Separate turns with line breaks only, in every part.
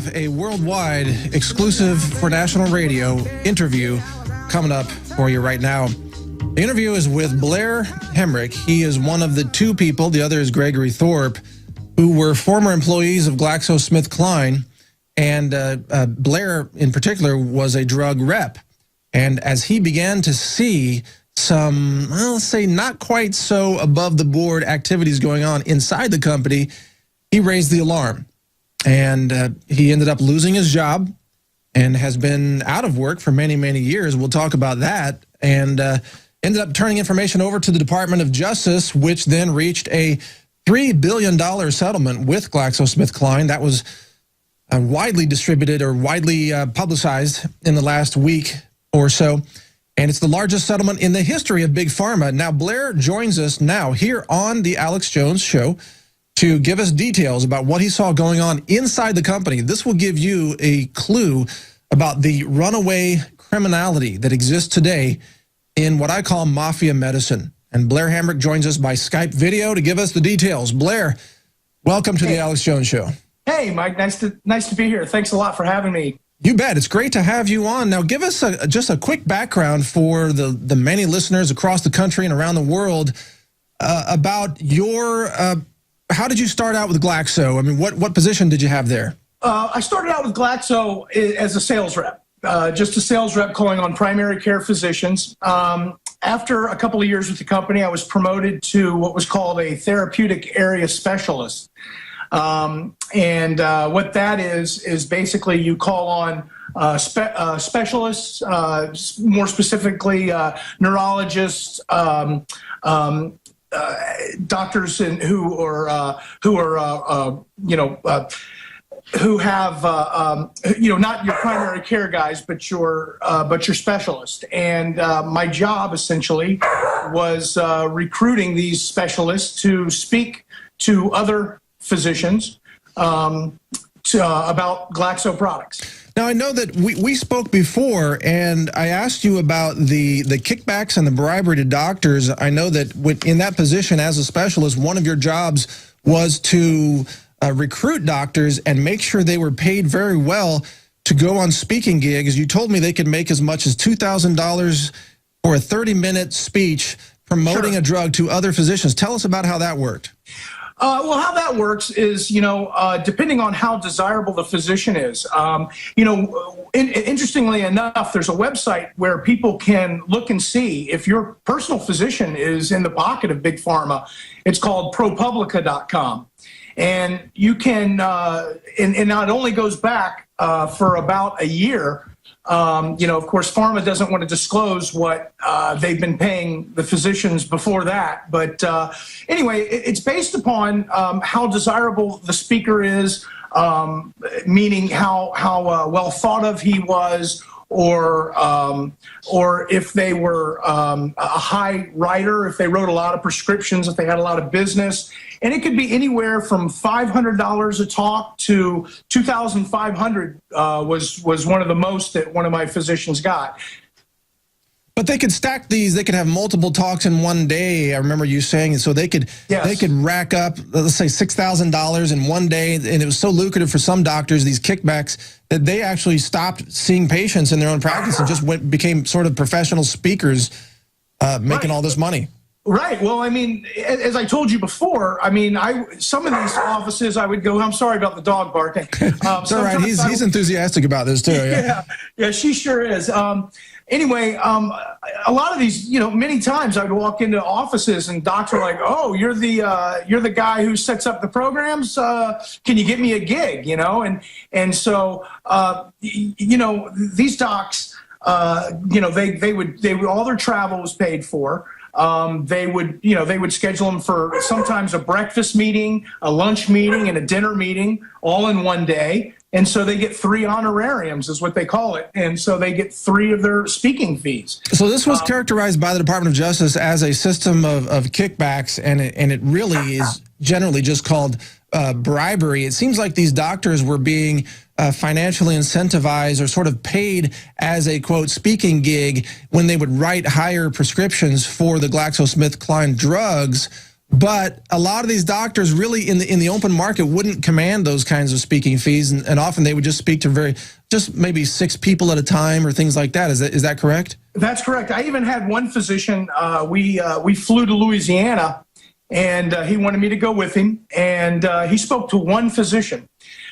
have a worldwide exclusive for national radio interview coming up for you right now. The interview is with Blair Hamrick. He is one of the two people, the other is Gregory Thorpe, who were former employees of GlaxoSmithKline. And Blair, in particular, was a drug rep. And as he began to see some, well, let's say, not quite so above-the-board activities going on inside the company, he raised the alarm. And he ended up losing his job and has been out of work for many, many years. We'll talk about that. And ended up turning information over to the Department of Justice, which then reached a $3 billion settlement with GlaxoSmithKline. That was widely distributed or widely publicized in the last week or so. And it's the largest settlement in the history of Big Pharma. Now, Blair joins us now here on the Alex Jones Show to give us details about what he saw going on inside the company. This will give you a clue about the runaway criminality that exists today in what I call mafia medicine. And Blair Hamrick joins us by Skype video to give us the details. Blair, welcome to the Alex Jones Show.
Hey, Mike, nice to be here. Thanks a lot for having me.
You bet. It's great to have you on. Now, give us just a quick background for the many listeners across the country and around the world about your, how did you start out with Glaxo? I mean, what position did you have there?
I started out with Glaxo as a sales rep, just a sales rep calling on primary care physicians. After a couple of years with the company, I was promoted to what was called a therapeutic area specialist. And what that is basically you call on specialists, more specifically neurologists, doctors who have not your primary care guys, but your specialist. And my job essentially was recruiting these specialists to speak to other physicians about Glaxo products.
Now, I know that we spoke before, and I asked you about the kickbacks and the bribery to doctors. I know that in that position as a specialist, one of your jobs was to recruit doctors and make sure they were paid very well to go on speaking gigs. You told me they could make as much as $2,000 for a 30-minute speech promoting a drug to other physicians. Tell us about how that worked.
Well, how that works is, depending on how desirable the physician is, interestingly enough, there's a website where people can look and see if your personal physician is in the pocket of Big Pharma. It's called ProPublica.com. And you can, and it only goes back for about a year. Of course, pharma doesn't want to disclose what they've been paying the physicians before that. But anyway, it's based upon how desirable the speaker is, meaning how well thought of he was, or if they were a high writer, if they wrote a lot of prescriptions, if they had a lot of business. And it could be anywhere from $500 a talk to $2,500 was one of the most that one of my physicians got.
But they could stack these. They could have multiple talks in one day. I remember you saying, and so they could rack up, let's say, $6,000 in one day, and it was so lucrative for some doctors, these kickbacks, that they actually stopped seeing patients in their own practice and just became sort of professional speakers, making all this money.
Right. Well, I mean, as I told you before, I mean, some of these offices I would go, I'm sorry about the dog barking.
It's all right. He's enthusiastic about this too.
Yeah, she sure is. Anyway, a lot of these, many times I would walk into offices and docs are like, "Oh, you're the guy who sets up the programs. Can you get me a gig?" And so these docs, they would all their travel was paid for. They would schedule them for sometimes a breakfast meeting, a lunch meeting, and a dinner meeting all in one day. And so they get 3 honorariums is what they call it. And so they get 3 of their speaking fees.
So this was characterized by the Department of Justice as a system of kickbacks, and it really is generally just called bribery. It seems like these doctors were being financially incentivized or sort of paid as a, quote, speaking gig when they would write higher prescriptions for the GlaxoSmithKline drugs But a lot of these doctors really in the open market wouldn't command those kinds of speaking fees, and often they would just speak to just maybe 6 people at a time or things like that. Is that correct?
That's correct. I even had one physician. We flew to Louisiana, and he wanted me to go with him, and he spoke to one physician.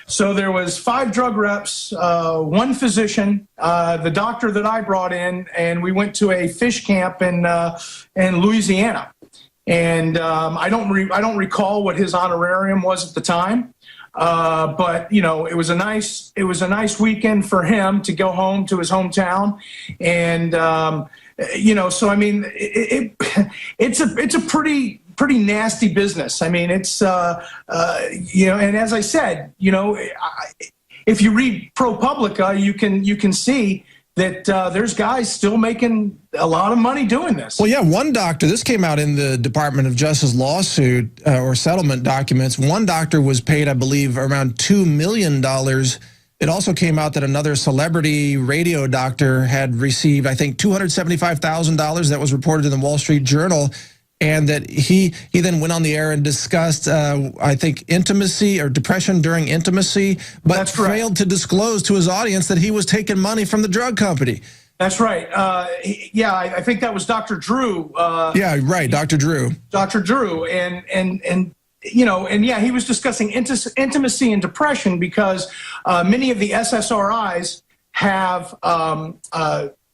So there was 5 drug reps, one physician, the doctor that I brought in, and we went to a fish camp in Louisiana. And I don't recall what his honorarium was at the time, but it was a nice weekend for him to go home to his hometown, and so I mean it's a pretty nasty business. I mean it's and as I said, if you read ProPublica, you can see that there's guys still making a lot of money doing this.
Well, yeah, one doctor, this came out in the Department of Justice lawsuit or settlement documents. One doctor was paid, I believe, around $2 million. It also came out that another celebrity radio doctor had received, I think, $275,000. That was reported in the Wall Street Journal. And that he then went on the air and discussed, I think, intimacy or depression during intimacy, but failed to disclose to his audience that he was taking money from the drug company.
That's right. I think that was Dr. Drew.
Yeah, right, Dr. Drew.
Dr. Drew, and he was discussing intimacy and depression because many of the SSRIs have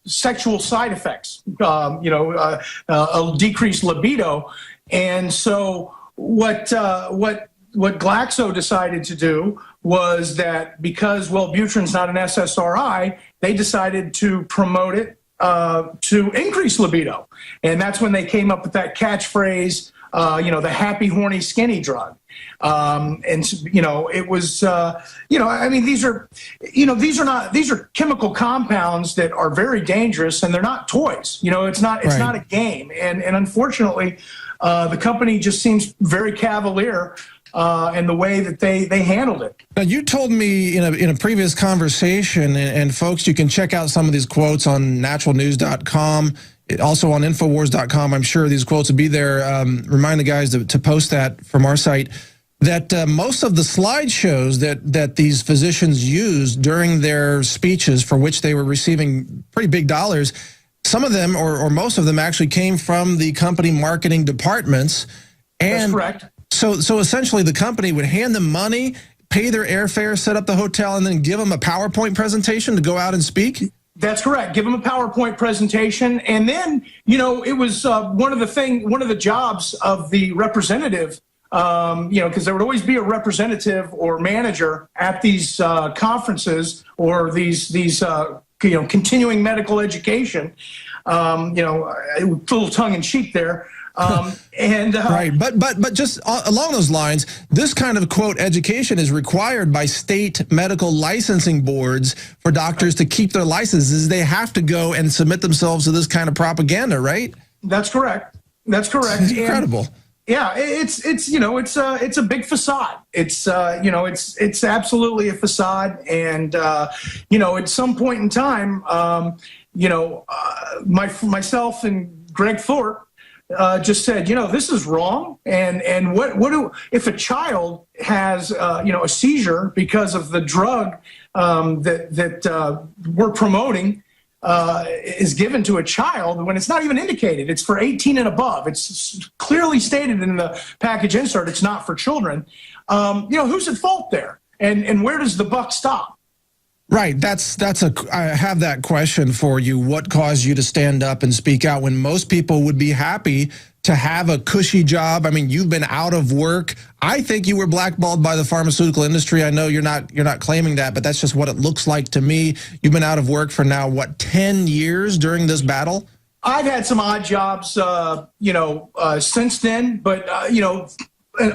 sexual side effects, a decreased libido. And so what Glaxo decided to do was that because Wellbutrin's not an SSRI, they decided to promote it to increase libido. And that's when they came up with that catchphrase, the happy, horny, skinny drug. It was, I mean, these are chemical compounds that are very dangerous, and they're not toys. It's not a game. And unfortunately, the company just seems very cavalier in the way that they handled it.
Now, you told me in a previous conversation, and folks, you can check out some of these quotes on naturalnews.com. Also on Infowars.com, I'm sure these quotes will be there. Remind the guys to post that from our site. That most of the slideshows that these physicians used during their speeches, for which they were receiving pretty big dollars, some of them or most of them actually came from the company marketing departments. And
that's correct.
So essentially, the company would hand them money, pay their airfare, set up the hotel, and then give them a PowerPoint presentation to go out and speak.
That's correct. Give them a PowerPoint presentation, and then it was one of the jobs of the representative. Because there would always be a representative or manager at these conferences or these continuing medical education. A little tongue in cheek there. Right, but just along those lines, this kind of quote education is required by state medical licensing boards for doctors to keep their licenses. They have to go and submit themselves to this kind of propaganda, right? That's correct. That's correct.
It's incredible.
Yeah, it's a big facade. It's absolutely a facade, and at some point in time, myself and Greg Thorpe just said, this is wrong, and what if a child has a seizure because of the drug that we're promoting is given to a child when it's not even indicated. It's for 18 and above. It's clearly stated in the package insert it's not for children. Who's at fault there? And where does the buck stop?
Right. I have that question for you. What caused you to stand up and speak out when most people would be happy to have a cushy job? I mean, you've been out of work. I think you were blackballed by the pharmaceutical industry. I know you're not claiming that, but that's just what it looks like to me. You've been out of work for now, what, 10 years during this battle?
I've had some odd jobs, since then, but,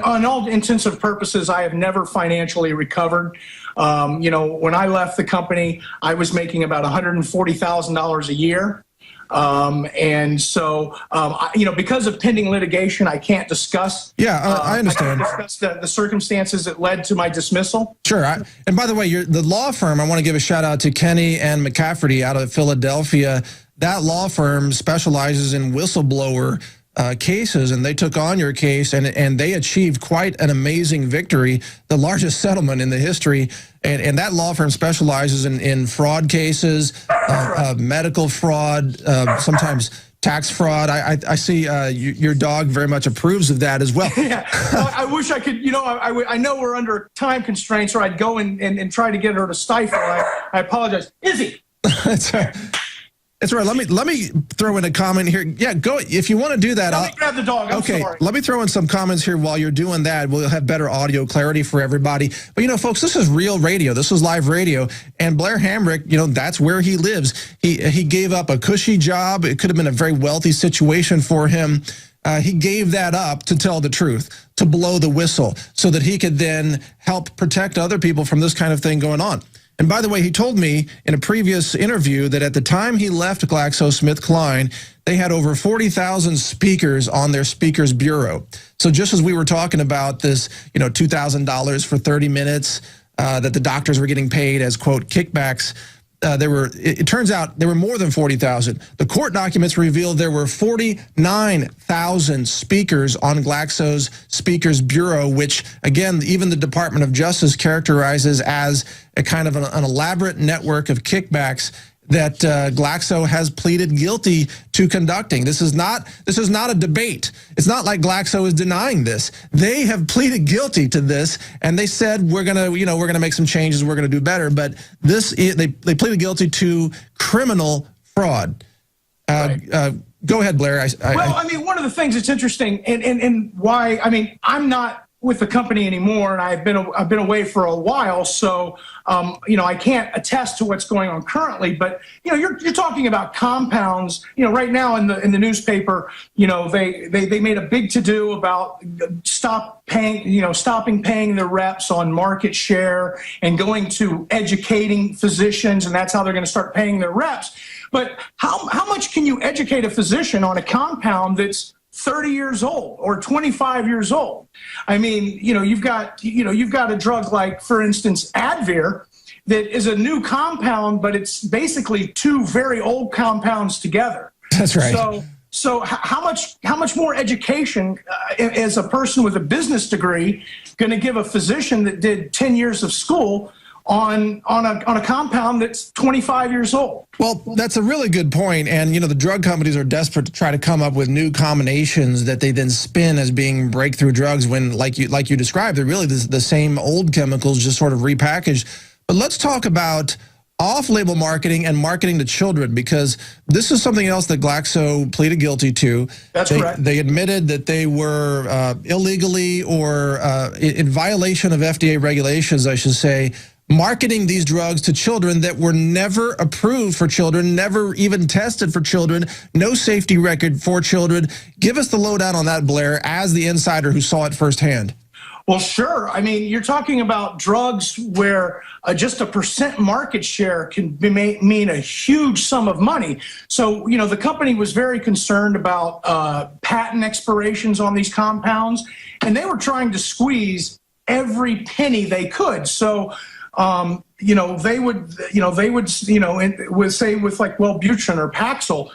on all intents and purposes, I have never financially recovered. When I left the company, I was making about $140,000 a year. And so, because of pending litigation, I can't discuss.
Yeah, I understand.
I can't discuss the circumstances that led to my dismissal.
Sure. And by the way, the law firm, I want to give a shout out to Kenny and McCafferty out of Philadelphia. That law firm specializes in whistleblower cases, and they took on your case, and they achieved quite an amazing victory, the largest settlement in the history. And that law firm specializes in fraud cases, medical fraud, sometimes tax fraud. I see your dog very much approves of that as well.
Yeah, I wish I could, I know we're under time constraints, or I'd go and try to get her to stifle. I apologize. Izzy.
That's right. Let me throw in a comment here. Yeah, go if you want to do that.
Let me grab the dog. I'm sorry.
Let me throw in some comments here while you're doing that. We'll have better audio clarity for everybody. But folks, this is real radio. This is live radio. And Blair Hamrick, that's where he lives. He gave up a cushy job. It could have been a very wealthy situation for him. He gave that up to tell the truth, to blow the whistle, so that he could then help protect other people from this kind of thing going on. And by the way, he told me in a previous interview that at the time he left GlaxoSmithKline, they had over 40,000 speakers on their speakers bureau. So just as we were talking about this, $2,000 for 30 minutes that the doctors were getting paid as, quote, kickbacks, it turns out there were more than 40,000. The court documents revealed there were 49,000 speakers on Glaxo's Speakers Bureau, which, again, even the Department of Justice characterizes as a kind of an elaborate network of kickbacks that Glaxo has pleaded guilty to conducting. This is not a debate. It's not like Glaxo is denying this. They have pleaded guilty to this, and they said we're gonna make some changes. We're gonna do better. But they pleaded guilty to criminal fraud. Right. Go ahead, Blair.
One of the things that's interesting, and why I'm not with the company anymore, and I've been away for a while, so I can't attest to what's going on currently. But you're talking about compounds. Right now in the newspaper, they made a big to do about stopping paying their reps on market share and going to educating physicians, and that's how they're going to start paying their reps. But how much can you educate a physician on a compound that's 30 years old or 25 years old? You've got a drug like, for instance, Advir, that is a new compound, but it's basically two very old compounds together.
That's right.
So how much more education is a person with a business degree going to give a physician that did 10 years of school on a compound that's 25 years old?
Well, that's a really good point. And, the drug companies are desperate to try to come up with new combinations that they then spin as being breakthrough drugs when, like you described, they're really the same old chemicals just sort of repackaged. But let's talk about off-label marketing and marketing to children, because this is something else that Glaxo pleaded guilty to.
That's correct.
They admitted that they were illegally or in violation of FDA regulations, I should say, marketing these drugs to children that were never approved for children, never even tested for children, no safety record for children. Give us the lowdown on that, Blair, as the insider who saw it firsthand.
Well, sure. You're talking about drugs where just a % market share can mean a huge sum of money. So, the company was very concerned about patent expirations on these compounds, and they were trying to squeeze every penny they could. So, they would say with like Wellbutrin or Paxil,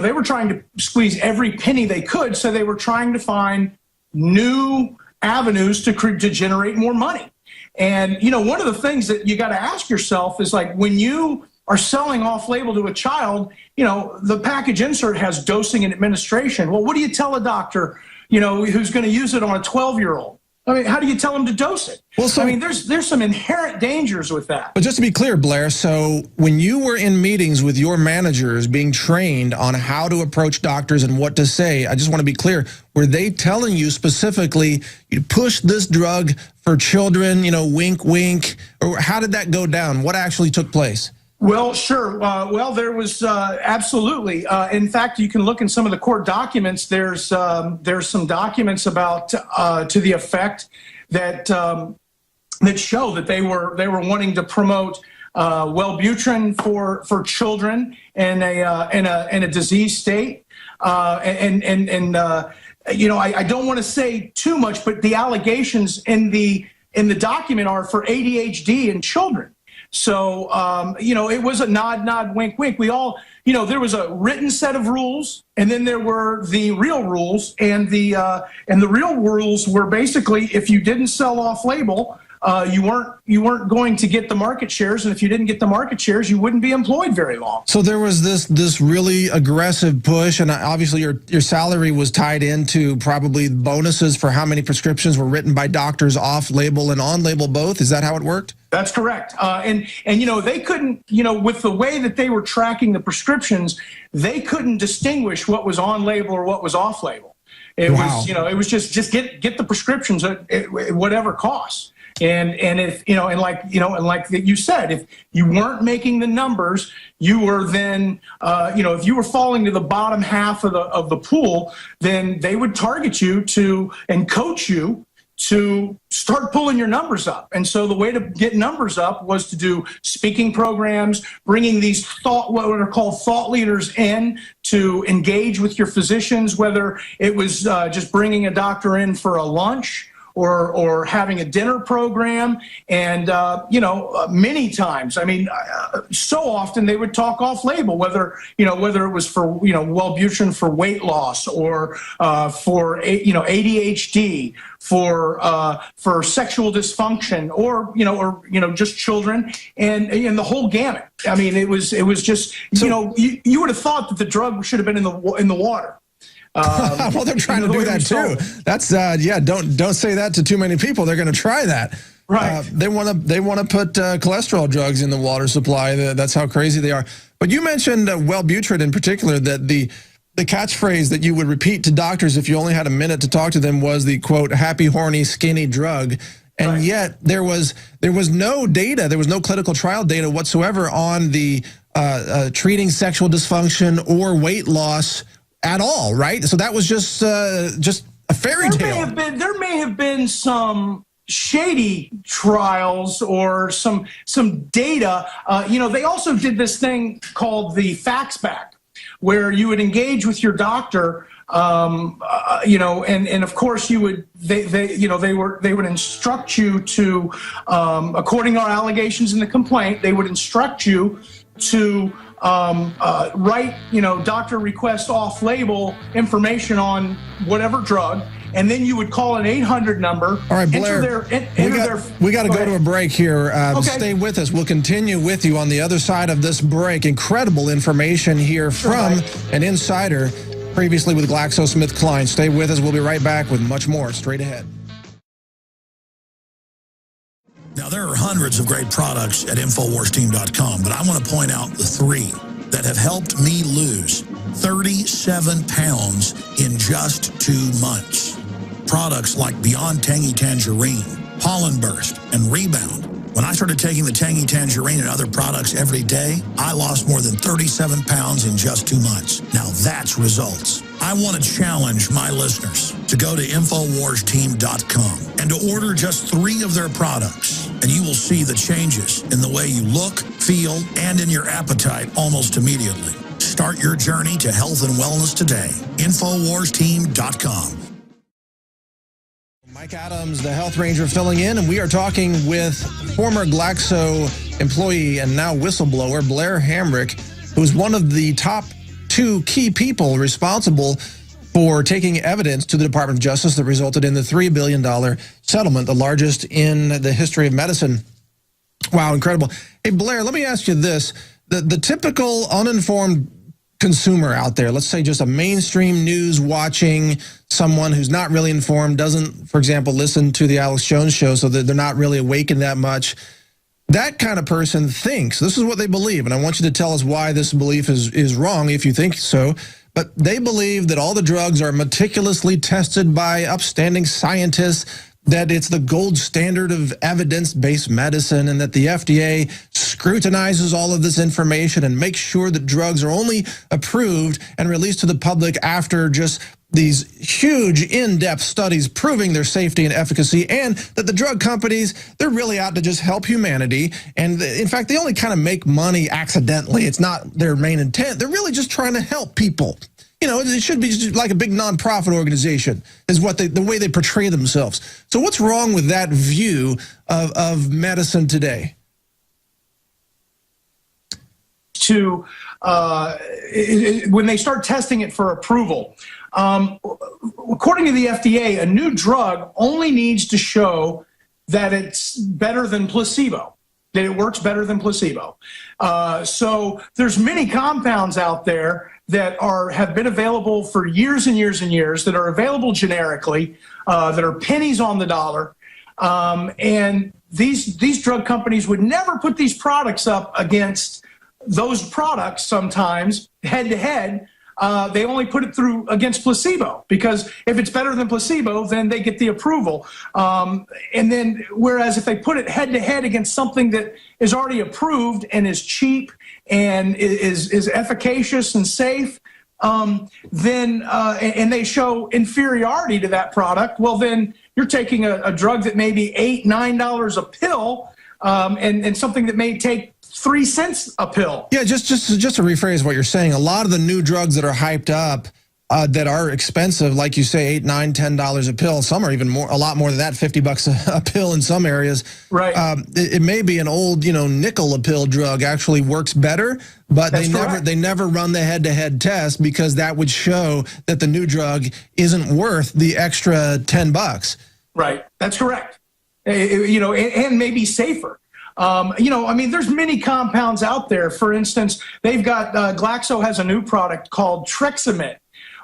they were trying to squeeze every penny they could. So they were trying to find new avenues to generate more money. And, one of the things that you got to ask yourself is, like, when you are selling off-label to a child, the package insert has dosing and administration. Well, what do you tell a doctor, who's going to use it on a 12-year-old? How do you tell them to dose it? Well, there's some inherent dangers with that.
But just to be clear, Blair, so when you were in meetings with your managers being trained on how to approach doctors and what to say, I just want to be clear, were they telling you specifically, you push this drug for children, wink, wink, or how did that go down? What actually took place?
Well, sure. There was absolutely. In fact, you can look in some of the court documents. There's some documents about to the effect that that show that they were wanting to promote Wellbutrin for children in a disease state. I don't want to say too much, but the allegations in the document are for ADHD in children. So, it was a nod, wink, wink. We all, there was a written set of rules, and then there were the real rules, and the real rules were basically if you didn't sell off label, you weren't going to get the market shares, and if you didn't get the market shares, you wouldn't be employed very long.
So there was this really aggressive push, and obviously your salary was tied into probably bonuses for how many prescriptions were written by doctors off label and on label both. Is that how it worked?
That's correct. And they couldn't, with the way that they were tracking the prescriptions, they couldn't distinguish what was on label or what was off label. It was, it was just get the prescriptions at whatever cost. And if like you said, if you weren't making the numbers, you were then if you were falling to the bottom half of the pool, then they would target you and coach you to start pulling your numbers up. And so the way to get numbers up was to do speaking programs, bringing these what are called thought leaders in to engage with your physicians, whether it was just bringing a doctor in for a lunch or having a dinner program. And, many times, so often they would talk off label, whether it was for, Wellbutrin for weight loss or for, ADHD, for sexual dysfunction or just children and the whole gamut. It was just, you would have thought that the drug should have been in the water.
Well, they're trying to do that too. That's don't say that to too many people. They're going to try that.
Right.
They want to put cholesterol drugs in the water supply. That's how crazy they are. But you mentioned Wellbutrin in particular. That the catchphrase that you would repeat to doctors if you only had a minute to talk to them was the quote happy, horny, skinny drug. And
right.
Yet there was no data. There was no clinical trial data whatsoever on the treating sexual dysfunction or weight loss at all, right? So that was just a fairy tale.
There may have been some shady trials or some data. They also did this thing called the fax back, where you would engage with your doctor, and of course they would instruct you to, according to our allegations in the complaint, they would instruct you to write, doctor request off-label information on whatever drug, and then you would call an 800 number.
All right, Blair, we got to go to a break here.
Okay.
Stay with us. We'll continue with you on the other side of this break. Incredible information here from an insider previously with GlaxoSmithKline's. Stay with us. We'll be right back with much more straight ahead.
Now, there are hundreds of great products at InfoWarsTeam.com, but I want to point out the 3 that have helped me lose 37 pounds in just 2 months. Products like Beyond Tangy Tangerine, Pollen Burst, and Rebound. When I started taking the Tangy Tangerine and other products every day, I lost more than 37 pounds in just 2 months. Now that's results. I want to challenge my listeners to go to InfoWarsTeam.com and to order just 3 of their products, and you will see the changes in the way you look, feel, and in your appetite almost immediately. Start your journey to health and wellness today. InfoWarsTeam.com.
Mike Adams, the Health Ranger, filling in, and we are talking with former Glaxo employee and now whistleblower Blair Hamrick, who's one of the top 2 key people responsible for taking evidence to the Department of Justice that resulted in the $3 billion settlement, the largest in the history of medicine. Wow, incredible. Hey, Blair, let me ask you this. The typical uninformed consumer out there, let's say just a mainstream news watching someone who's not really informed, doesn't, for example, listen to the Alex Jones show, so that they're not really awakened that much. That kind of person thinks, this is what they believe, and I want you to tell us why this belief is wrong if you think so, but they believe that all the drugs are meticulously tested by upstanding scientists, that it's the gold standard of evidence-based medicine, and that the FDA scrutinizes all of this information and makes sure that drugs are only approved and released to the public after just these huge in-depth studies proving their safety and efficacy, and that the drug companies, they're really out to just help humanity. And in fact, they only kind of make money accidentally. It's not their main intent. They're really just trying to help people. It should be just like a big nonprofit organization is what the way they portray themselves. So what's wrong with that view of medicine today?
to when they start testing it for approval. According to the FDA, a new drug only needs to show that it's better than placebo, that it works better than placebo. So there's many compounds out there that have been available for years and years and years, that are available generically, that are pennies on the dollar. And these drug companies would never put these products up against those products sometimes head to head. They only put it through against placebo, because if it's better than placebo, then they get the approval. And then, whereas if they put it head to head against something that is already approved and is cheap and is efficacious and safe, then and they show inferiority to that product, well, then you're taking a drug that may be $8, $9 a pill, and something that may take 3 cents a pill.
Yeah, just to rephrase what you're saying, a lot of the new drugs that are hyped up that are expensive, like you say, $8, $9, $10 a pill. Some are even more, a lot more than that, $50 a pill in some areas.
Right.
It may be an old, nickel a pill drug actually works better, but they never run the head-to-head test, because that would show that the new drug isn't worth the extra $10.
Right. That's correct. And maybe safer. There's many compounds out there. For instance, they've got, Glaxo has a new product called Trexamit,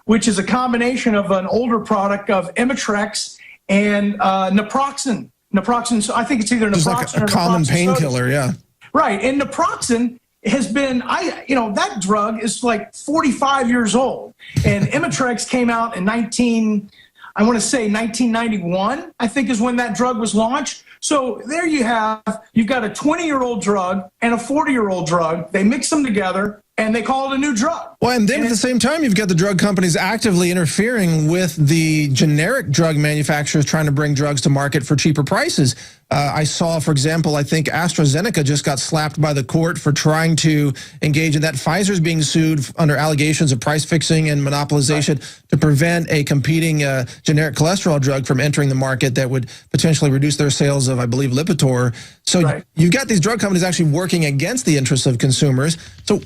which is a combination of an older product of Imitrex and naproxen. Naproxen, so I think it's either naproxen
like a
or
common painkiller, yeah.
Right, and naproxen has been, that drug is like 45 years old, and Imitrex came out in 1991, I think is when that drug was launched. So there you've got a 20-year-old drug and a 40-year-old drug. They mix them together and they call it a new drug.
Well, and then at the same time, you've got the drug companies actively interfering with the generic drug manufacturers trying to bring drugs to market for cheaper prices. I saw, for example, I think AstraZeneca just got slapped by the court for trying to engage in that. Pfizer's being sued under allegations of price fixing and monopolization to prevent a competing generic cholesterol drug from entering the market that would potentially reduce their sales of, I believe, Lipitor. So you've got these drug companies actually working against the interests of consumers. So,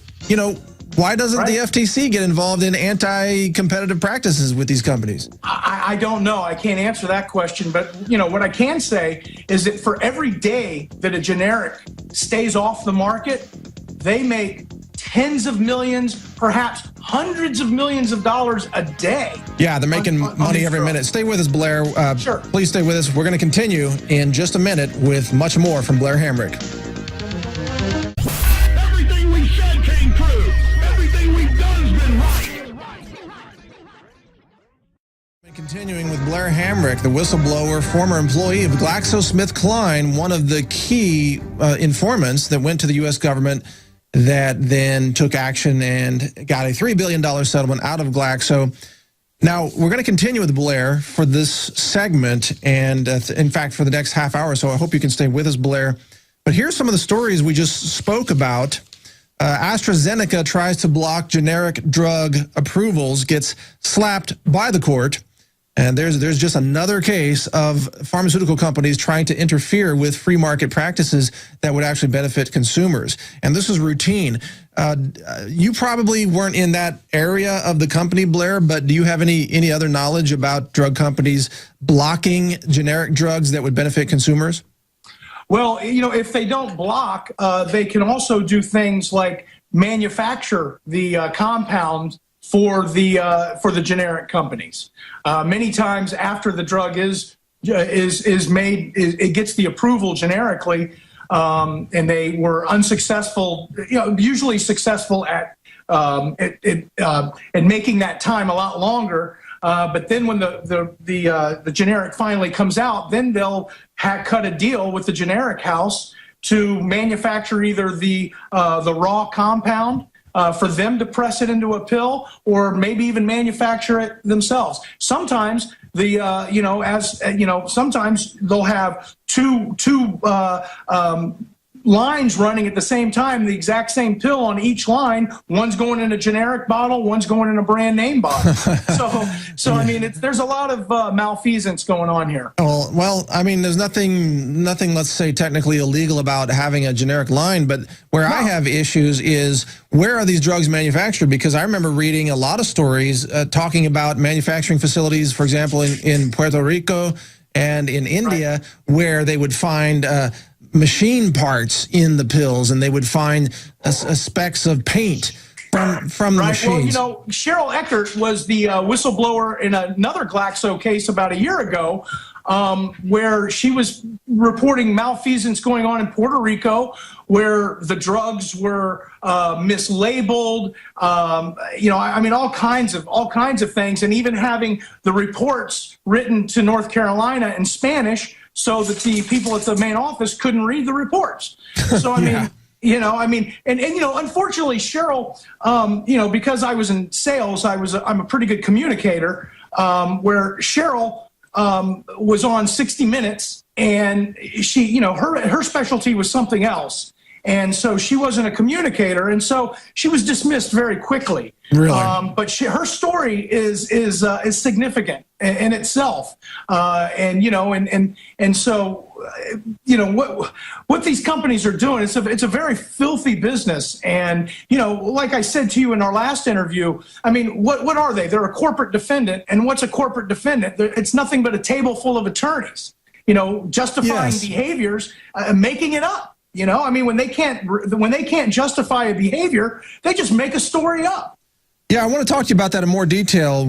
why doesn't the FTC get involved in anti-competitive practices with these companies?
I don't know. I can't answer that question. But, what I can say is that for every day that a generic stays off the market, they make tens of millions, perhaps hundreds of millions of dollars a day.
Yeah, they're making money every minute. Stay with us, Blair.
Sure.
Please stay with us. We're going to continue in just a minute with much more from Blair Hamrick.
Everything we said came true. Everything we've done has been right.
Continuing with Blair Hamrick, the whistleblower, former employee of GlaxoSmithKline, one of the key informants that went to the U.S. government that then took action and got a $3 billion settlement out of Glaxo. Now, we're going to continue with Blair for this segment and, in fact, for the next half hour, so I hope you can stay with us, Blair. But here's some of the stories we just spoke about. AstraZeneca tries to block generic drug approvals, gets slapped by the court. And there's just another case of pharmaceutical companies trying to interfere with free market practices that would actually benefit consumers. And this is routine. You probably weren't in that area of the company, Blair, but do you have any other knowledge about drug companies blocking generic drugs that would benefit consumers?
Well, if they don't block, they can also do things like manufacture the compound for the generic companies. Many times after the drug is made, it gets the approval generically, and they were unsuccessful. Usually successful at making that time a lot longer. But then when the generic finally comes out, then they'll cut a deal with the generic house to manufacture either the raw compound for them to press it into a pill, or maybe even manufacture it themselves. Sometimes sometimes they'll have two lines running at the same time, the exact same pill on each line. One's going in a generic bottle, one's going in a brand name bottle. So I mean, there's a lot of malfeasance going on here.
Well, I mean, there's nothing, let's say, technically illegal about having a generic line, but where I have issues is where are these drugs manufactured? Because I remember reading a lot of stories talking about manufacturing facilities, for example, in Puerto Rico and in India, where they would find machine parts in the pills, and they would find specks of paint from the machines.
Well, you know, Cheryl Eckert was the whistleblower in another Glaxo case about a year ago, where she was reporting malfeasance going on in Puerto Rico, where the drugs were mislabeled. You know, I mean, all kinds of things, and even having the reports written to North Carolina in Spanish, so that the people at the main office couldn't read the reports. So I mean, you know, and you know, unfortunately, Cheryl, you know, because I was in sales, I'm a pretty good communicator. Where Cheryl was on 60 Minutes, and she, you know, her specialty was something else. And so she wasn't a communicator, and so she was dismissed very quickly.
Really?
But her story is significant in itself, and you know, and so, you know, what these companies are doing, it's a very filthy business. And you know, like I said to you in our last interview, I mean, what are they? They're a corporate defendant, and what's a corporate defendant? It's nothing but a table full of attorneys, you know, justifying behaviors, making it up. You know, I mean, when they can't justify a behavior, they just make a story up.
Yeah, I want to talk to you about that in more detail.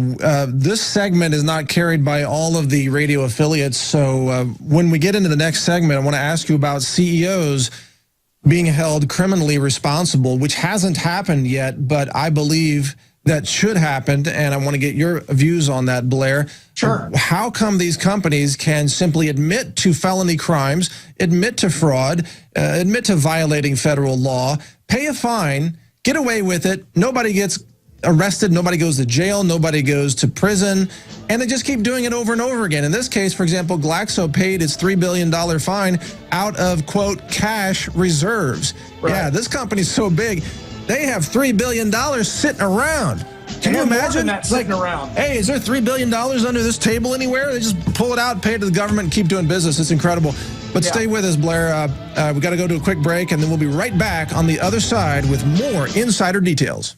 This segment is not carried by all of the radio affiliates, so when we get into the next segment, I want to ask you about CEOs being held criminally responsible, which hasn't happened yet, but I believe that should happen, and I want to get your views on that, Blair.
Sure.
How come these companies can simply admit to felony crimes, admit to fraud, admit to violating federal law, pay a fine, get away with it, nobody gets arrested, nobody goes to jail, nobody goes to prison, and they just keep doing it over and over again? In this case, for example, Glaxo paid its $3 billion fine out of, quote, cash reserves. Right. Yeah, this company's so big, they have $3 billion sitting around. Can you imagine
that sitting around?
Hey, is there $3 billion under this table anywhere? They just pull it out, pay it to the government, and keep doing business. It's incredible. But stay with us, Blair. We got to go to a quick break, and then we'll be right back on the other side with more insider details.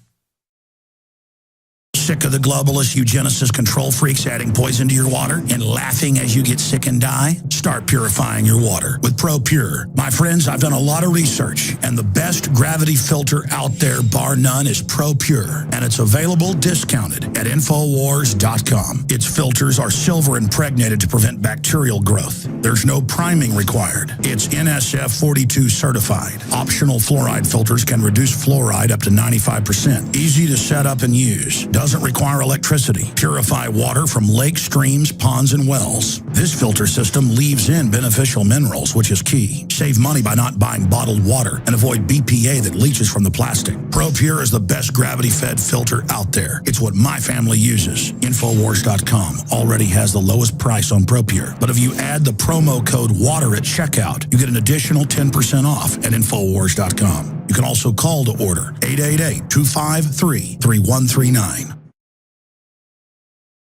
Sick of the globalists, eugenicists, control freaks adding poison to your water and laughing as you get sick and die? Start purifying your water with ProPure. My friends, I've done a lot of research, and the best gravity filter out there, bar none, is ProPure, and it's available discounted at Infowars.com. Its filters are silver impregnated to prevent bacterial growth. There's no priming required. It's NSF 42 certified. Optional fluoride filters can reduce fluoride up to 95%. Easy to set up and use. Doesn't require electricity. Purify water from lakes, streams, ponds, and wells. This filter system leaves in beneficial minerals, which is key. Save money by not buying bottled water and avoid BPA that leaches from the plastic. ProPure is the best gravity-fed filter out there. It's what my family uses. Infowars.com already has the lowest price on ProPure. But if you add the promo code WATER at checkout, you get an additional 10% off at Infowars.com. You can also call to order 888-253-3139.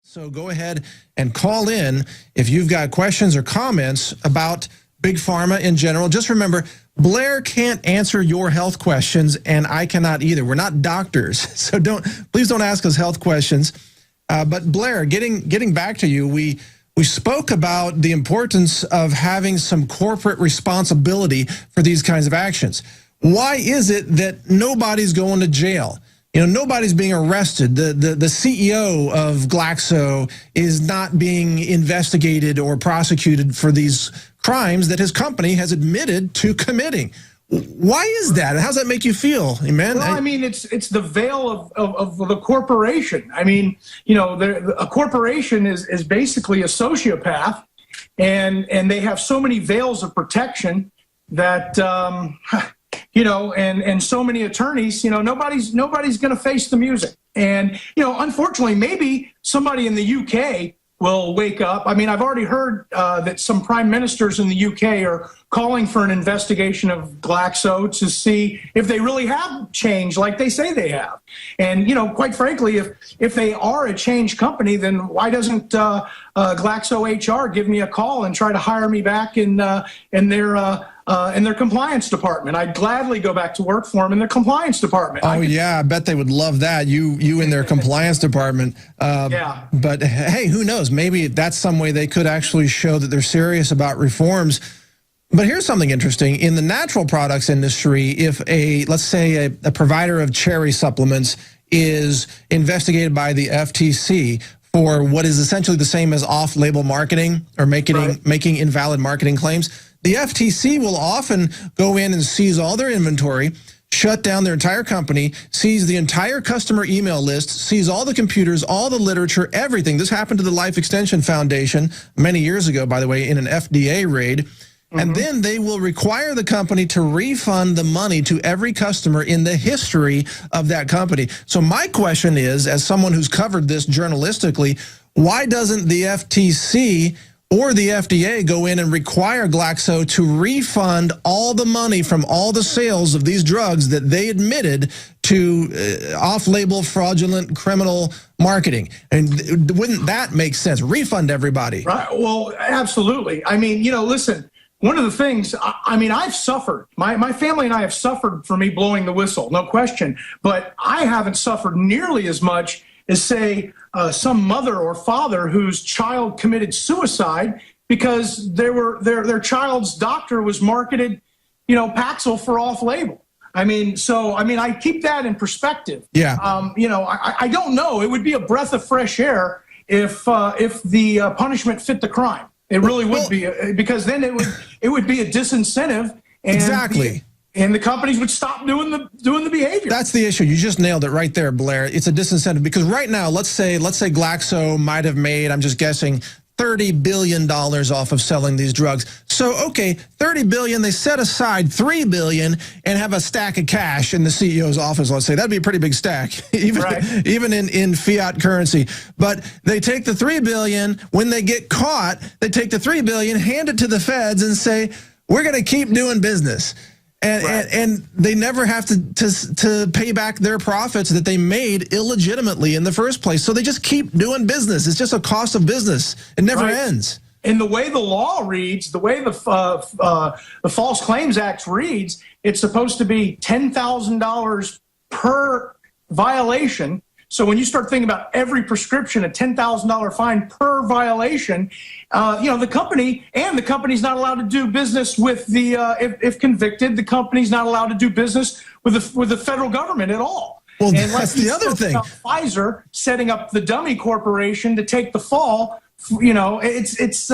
So go ahead and call in if you've got questions or comments about Big Pharma in general. Just remember, Blair can't answer your health questions, and I cannot either. We're not doctors, so please don't ask us health questions. But Blair, getting back to you, we spoke about the importance of having some corporate responsibility for these kinds of actions. Why is it that nobody's going to jail? You know, nobody's being arrested. The CEO of Glaxo is not being investigated or prosecuted for these crimes that his company has admitted to committing. Why is that? How does that make you feel, man?
Well, I mean, it's the veil of the corporation. I mean, you know, a corporation is basically a sociopath, and they have so many veils of protection that you know, and so many attorneys, you know, nobody's going to face the music. And, you know, unfortunately, maybe somebody in the UK will wake up. I mean, I've already heard that some prime ministers in the UK are calling for an investigation of Glaxo to see if they really have changed like they say they have. And, quite frankly, if they are a changed company, then why doesn't Glaxo HR give me a call and try to hire me back in their compliance department? I'd gladly go back to work for them in their compliance department.
Oh, yeah, I bet they would love that, you in their compliance department.
Yeah.
But, hey, who knows? Maybe that's some way they could actually show that they're serious about reforms. But here's something interesting. In the natural products industry, if let's say a provider of cherry supplements is investigated by the FTC for what is essentially the same as off-label marketing or making invalid marketing claims, the FTC will often go in and seize all their inventory, shut down their entire company, seize the entire customer email list, seize all the computers, all the literature, everything. This happened to the Life Extension Foundation many years ago, by the way, in an FDA raid. And then they will require the company to refund the money to every customer in the history of that company. So my question is, as someone who's covered this journalistically, why doesn't the FTC or the FDA go in and require Glaxo to refund all the money from all the sales of these drugs that they admitted to off-label, fraudulent, criminal marketing? And wouldn't that make sense? Refund everybody.
Right. Well, absolutely. I mean, listen, one of the things, I mean, I've suffered. My family and I have suffered for me blowing the whistle, no question. But I haven't suffered nearly as much as, say, some mother or father whose child committed suicide because their child's doctor was marketed, Paxil for off-label. I mean, I keep that in perspective.
Yeah.
I don't know. It would be a breath of fresh air if the punishment fit the crime. It really would be, because then it would be a disincentive. And
exactly.
And the companies would stop doing the behavior.
That's the issue. You just nailed it right there, Blair. It's a disincentive because right now, let's say Glaxo might have made, I'm just guessing, $30 billion off of selling these drugs. So, okay, $30 billion, they set aside $3 billion and have a stack of cash in the CEO's office, let's say. That'd be a pretty big stack, even in fiat currency. But they take the $3 billion, when they get caught, they take the $3 billion, hand it to the feds and say, we're going to keep doing business. And they never have to pay back their profits that they made illegitimately in the first place. So they just keep doing business. It's just a cost of business. It never ends.
And the way the law reads, the way the False Claims Act reads, it's supposed to be $10,000 per violation. So when you start thinking about every prescription, a $10,000 fine per violation, the company's not allowed to do business with if convicted, the company's not allowed to do business with the federal government at all.
Well,
and
that's the other thing.
Pfizer setting up the dummy corporation to take the fall. It's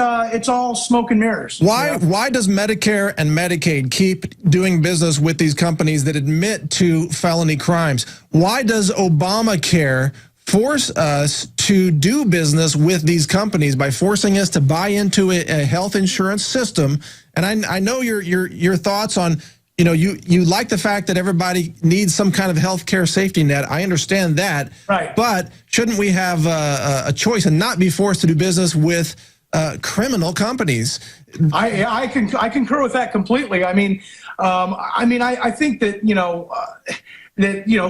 all smoke and mirrors.
Why does Medicare and Medicaid keep doing business with these companies that admit to felony crimes? Why does Obamacare force us to do business with these companies by forcing us to buy into a health insurance system? And I know your thoughts on, you like the fact that everybody needs some kind of health care safety net. I understand that.
Right.
But shouldn't we have a choice and not be forced to do business with criminal companies?
I concur with that completely. I mean, I think that,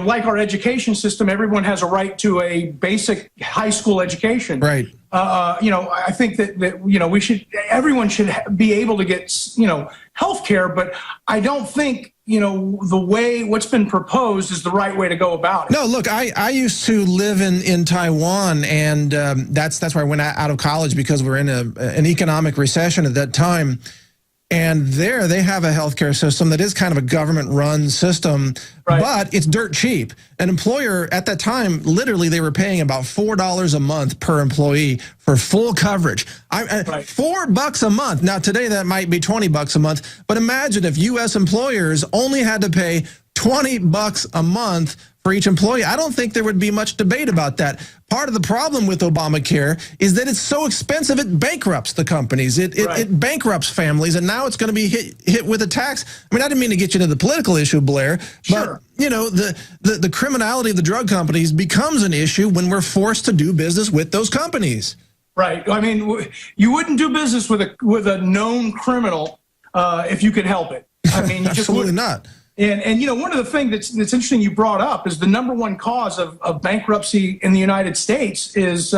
like our education system, everyone has a right to a basic high school education.
Right.
I think that everyone should be able to get, health care, but I don't think, what's been proposed is the right way to go about it.
No, look, I used to live in Taiwan, and that's where I went out of college because we're in an economic recession at that time. And there they have a healthcare system that is kind of a government-run system, but it's dirt cheap. An employer at that time, literally, they were paying about $4 a month per employee for full coverage. $4 a month. Now, today that might be $20 a month, but imagine if U.S. employers only had to pay $20 a month for each employee. I don't think there would be much debate about that. Part of the problem with Obamacare is that it's so expensive it bankrupts the companies. It bankrupts families, and now it's going to be hit with a tax. I mean, I didn't mean to get you into the political issue, Blair, but the criminality of the drug companies becomes an issue when we're forced to do business with those companies.
Right. I mean, you wouldn't do business with a known criminal if you could help it. I mean, you just
absolutely not.
And you know, one of the things that's interesting you brought up is the number one cause of bankruptcy in the United States is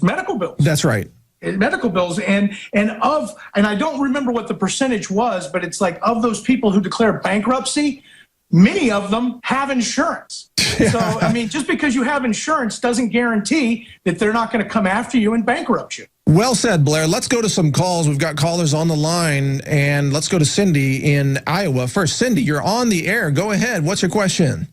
medical bills.
That's right.
Medical bills, and I don't remember what the percentage was, but it's like of those people who declare bankruptcy, many of them have insurance. So, I mean, just because you have insurance doesn't guarantee that they're not going to come after you and bankrupt you.
Well said, Blair. Let's go to some calls. We've got callers on the line, and let's go to Cindy in Iowa. First, Cindy, you're on the air. Go ahead. What's your question?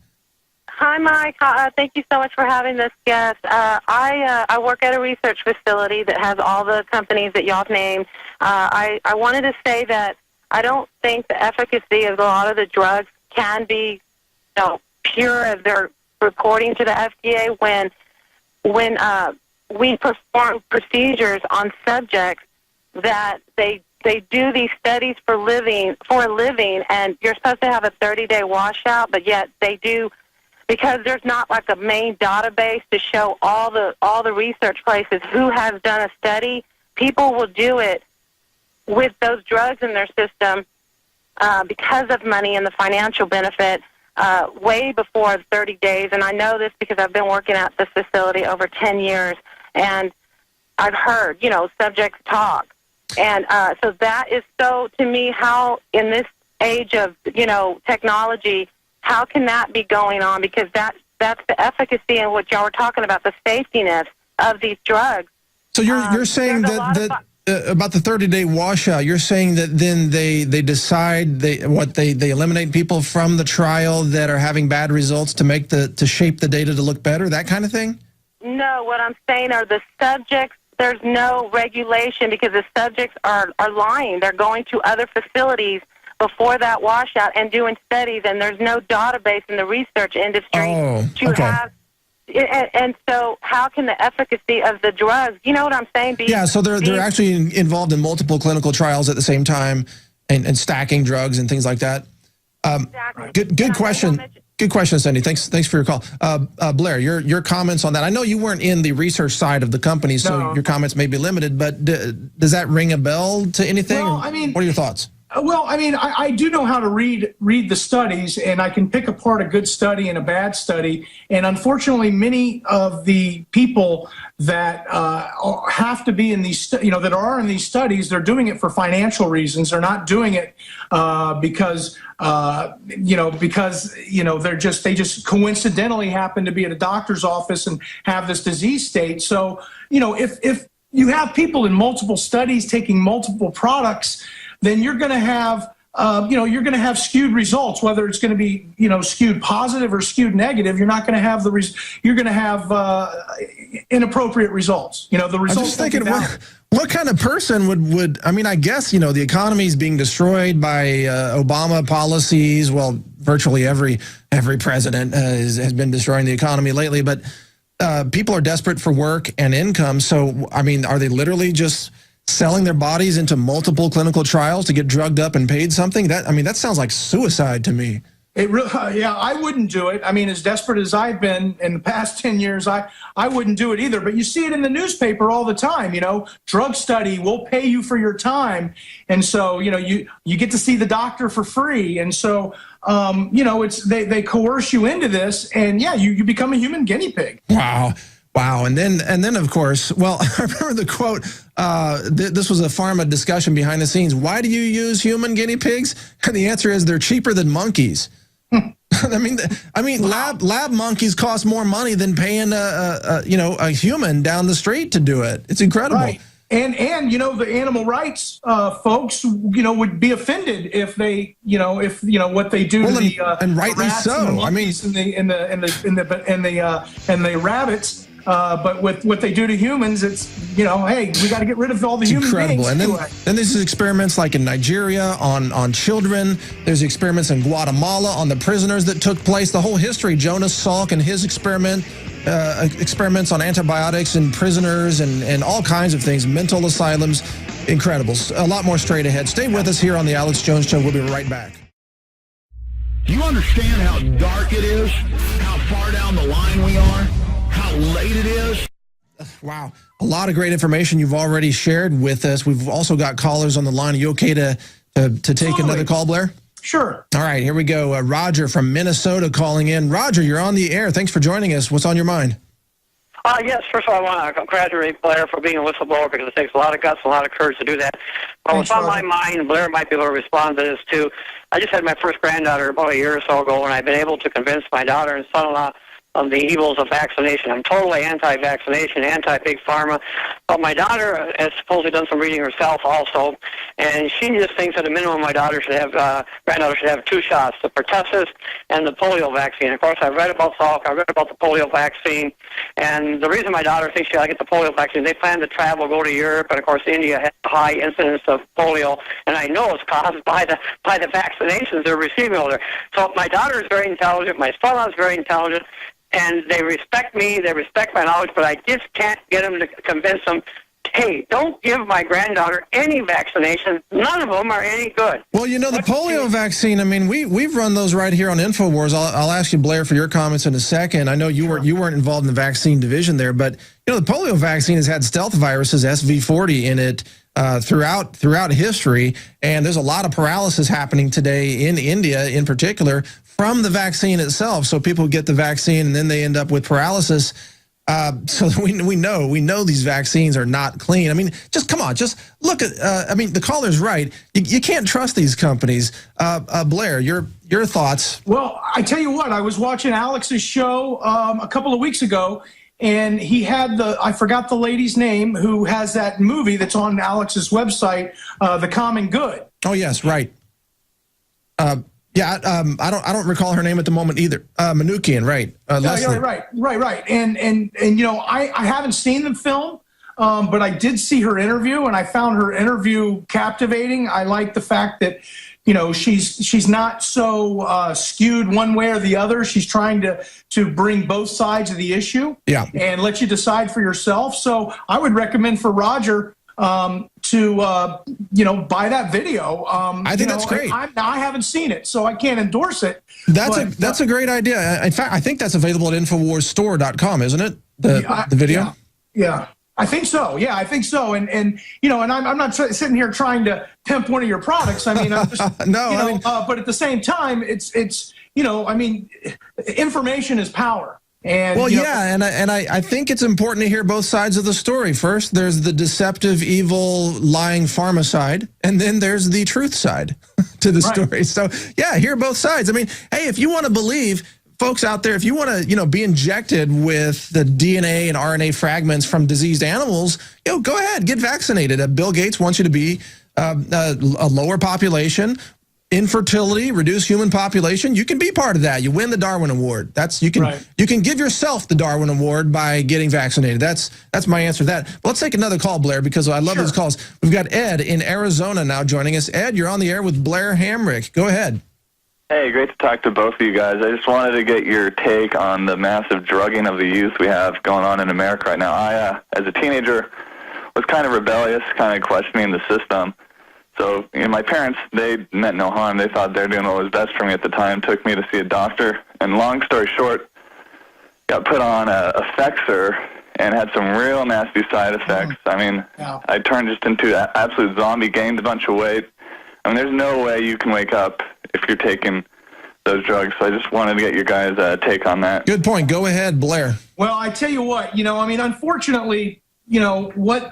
Hi, Mike. Thank you so much for having this guest. I work at a research facility that has all the companies that y'all have named. I wanted to say that I don't think the efficacy of a lot of the drugs can be pure as they're reporting to the FDA when we perform procedures on subjects that they do these studies for a living, and you're supposed to have a 30-day washout, but yet they do, because there's not like a main database to show all the research places who has done a study. People will do it with those drugs in their system because of money and the financial benefit way before 30 days. And I know this because I've been working at this facility over 10 years, and I've heard, subjects talk. And so that is so, to me, how in this age of, technology, how can that be going on? Because that's the efficacy in what y'all were talking about, the safetiness of these drugs.
So you're saying that about the 30-day washout, you're saying that then they decide they eliminate people from the trial that are having bad results to shape the data to look better, that kind of thing?
No, what I'm saying are the subjects, there's no regulation because the subjects are lying. They're going to other facilities before that washout and doing studies, and there's no database in the research industry have. And so how can the efficacy of the drugs, you know what I'm saying?
So they're actually involved in multiple clinical trials at the same time and stacking drugs and things like that.
Exactly.
Good question. Good question, Cindy. Thanks for your call. Blair, your comments on that. I know you weren't in the research side of the company, so your comments may be limited, but does that ring a bell to anything?
Well, I mean,
what are your thoughts?
Well, I mean, I do know how to read the studies, and I can pick apart a good study and a bad study. And unfortunately, many of the people that have to be in these, that are in these studies, they're doing it for financial reasons. They're not doing it because they just coincidentally happen to be at a doctor's office and have this disease state. So, if you have people in multiple studies taking multiple products, then you're going to have, skewed results. Whether it's going to be, skewed positive or skewed negative, you're not going to have you're going to have inappropriate results. The results. I'm just thinking,
what kind of person would? I mean, I guess the economy is being destroyed by Obama policies. Well, virtually every president has been destroying the economy lately, but people are desperate for work and income. So, I mean, are they literally just selling their bodies into multiple clinical trials to get drugged up and paid something? That sounds like suicide to me.
It really, I wouldn't do it. I mean, as desperate as I've been in the past 10 years, I wouldn't do it either. But you see it in the newspaper all the time, drug study, we'll pay you for your time. And so, you get to see the doctor for free. And so, they coerce you into this, and you become a human guinea pig.
Wow. And then of course, well, I remember the quote, this was a pharma discussion behind the scenes. Why do you use human guinea pigs? And the answer is they're cheaper than monkeys. I mean, lab monkeys cost more money than paying a human down the street to do it. It's incredible.
Right. And the animal rights folks would be offended if they what they do to
and rightly so.
And the rabbits. But with what they do to humans, it's, hey, we got to get rid of all the human beings.
And then there's experiments like in Nigeria on children. There's experiments in Guatemala on the prisoners that took place. The whole history, Jonas Salk and his experiments on antibiotics in prisoners and all kinds of things, mental asylums, incredible. A lot more straight ahead. Stay with us here on the Alex Jones Show. We'll be right back.
Do you understand how dark it is? How far down the line we are? How late it is?
Wow. A lot of great information you've already shared with us. We've also got callers on the line. Are you okay to take another call, Blair?
Sure.
All right, here we go. Roger from Minnesota calling in. Roger, you're on the air. Thanks for joining us. What's on your mind?
Yes, first of all, I want to congratulate Blair for being a whistleblower because it takes a lot of guts and a lot of courage to do that. But what's on my mind, Blair might be able to respond to this too. I just had my first granddaughter about a year or so ago, and I've been able to convince my daughter and son-in-law of the evils of vaccination. I'm totally anti-vaccination, anti-big pharma. But my daughter has supposedly done some reading herself also, and she just thinks at a minimum my daughter should have, granddaughter should have 2 shots, the pertussis and the polio vaccine. Of course, I've read about Salk, I've read about the polio vaccine, and the reason my daughter thinks she ought to get the polio vaccine, they plan to travel, go to Europe, and of course India has a high incidence of polio, and I know it's caused by the vaccinations they're receiving over there. So my daughter is very intelligent, my son-in-law is very intelligent, and they respect me, they respect my knowledge, but I just can't get them to convince them, hey, don't give my granddaughter any vaccination. None of them are any good.
Well, you know, the polio vaccine, I mean, we've run those right here on InfoWars. I'll ask you, Blair, for your comments in a second. I know you weren't involved in the vaccine division there, but, you know, the polio vaccine has had stealth viruses, SV40, in it throughout history, and there's a lot of paralysis happening today in India in particular from the vaccine itself. So people get the vaccine and then they end up with paralysis. So we know these vaccines are not clean. I mean, just come on, just look at. I mean, the caller's right. You can't trust these companies. Blair, your thoughts?
Well, I tell you what, I was watching Alex's show a couple of weeks ago, and he had I forgot the lady's name who has that movie that's on Alex's website, The Common Good.
Oh yes, right. Yeah, I don't recall her name at the moment either. Manukian, right? Leslie.
Right. And you know, I haven't seen the film, but I did see her interview, and I found her interview captivating. I like the fact that, you know, she's not so skewed one way or the other. She's trying to bring both sides of the issue, and let you decide for yourself. So I would recommend for Roger to you know, buy that video.
I think that's great.
I haven't seen it, so I can't endorse it.
That's a great idea. In fact, I think that's available at InfoWarsStore.com, isn't it? The video.
Yeah. I think so. Yeah, I think so. And you know, and I'm not sitting here trying to pimp one of your products. I mean, I'm just,
no.
You know,
I mean,
but at the same time, it's you know, I mean, information is power. And,
well, yeah, and I think it's important to hear both sides of the story. First, there's the deceptive, evil, lying pharma side, and then there's the truth side to the story. So, yeah, hear both sides. I mean, hey, if you want to believe, folks out there, if you want to, you know, be injected with the DNA and RNA fragments from diseased animals, you know, go ahead, get vaccinated. Bill Gates wants you to be a lower population. Infertility, reduce human population. You can be part of that. You win the Darwin Award. You can give yourself the Darwin Award by getting vaccinated. That's my answer to that. But let's take another call, Blair, because I love these calls. We've got Ed in Arizona now joining us. Ed, you're on the air with Blair Hamrick. Go ahead.
Hey, great to talk to both of you guys. I just wanted to get your take on the massive drugging of the youth we have going on in America right now. I, as a teenager, was kind of rebellious, kind of questioning the system. So, you know, my parents, they meant no harm. They thought they were doing what was best for me at the time, took me to see a doctor. And long story short, got put on a Effexor and had some real nasty side effects. I mean, I turned just into an absolute zombie, gained a bunch of weight. I mean, there's no way you can wake up if you're taking those drugs. So I just wanted to get your guys' take on that.
Good point. Go ahead, Blair.
Well, I tell you what, you know, I mean, unfortunately, you know, what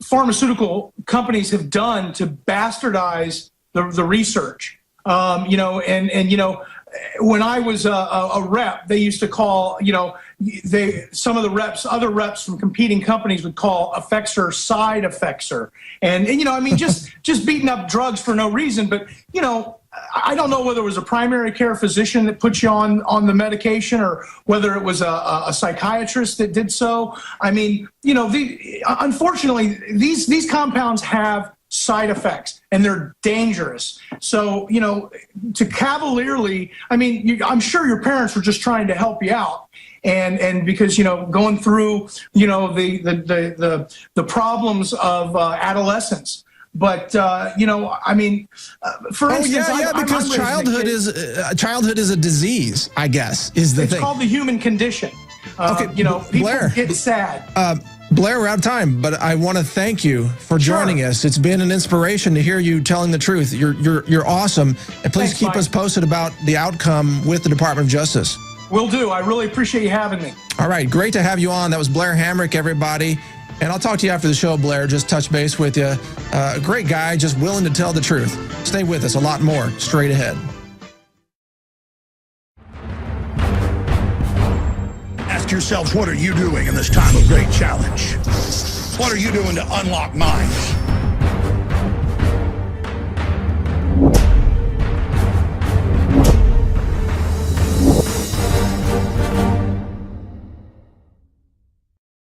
pharmaceutical companies have done to bastardize the research, you know, and you know, when I was a rep, they used to call, you know, some of the other reps from competing companies would call Effexor side Effexor, and you know, I mean, just beating up drugs for no reason. But you know, I don't know whether it was a primary care physician that put you on the medication or whether it was a psychiatrist that did so. I mean, you know, unfortunately, these compounds have side effects and they're dangerous. So, you know, to cavalierly, I mean, I'm sure your parents were just trying to help you out. And because, you know, going through, you know, the problems of adolescence. But you know, I mean, for instance,
because childhood is a disease, I guess, is the thing.
It's called the human condition.
Okay,
you know, people
Blair,
get sad.
Blair, we're out of time, but I want to thank you for joining us. It's been an inspiration to hear you telling the truth. You're awesome. And please
Thanks,
keep
Mike.
us posted about the outcome with the Department of Justice.
Will do. I really appreciate you having me.
All right, great to have you on. That was Blair Hamrick, everybody. And I'll talk to you after the show, Blair. Just touch base with you. A great guy, just willing to tell the truth. Stay with us. A lot more straight ahead.
Ask yourselves, what are you doing in this time of great challenge? What are you doing to unlock minds?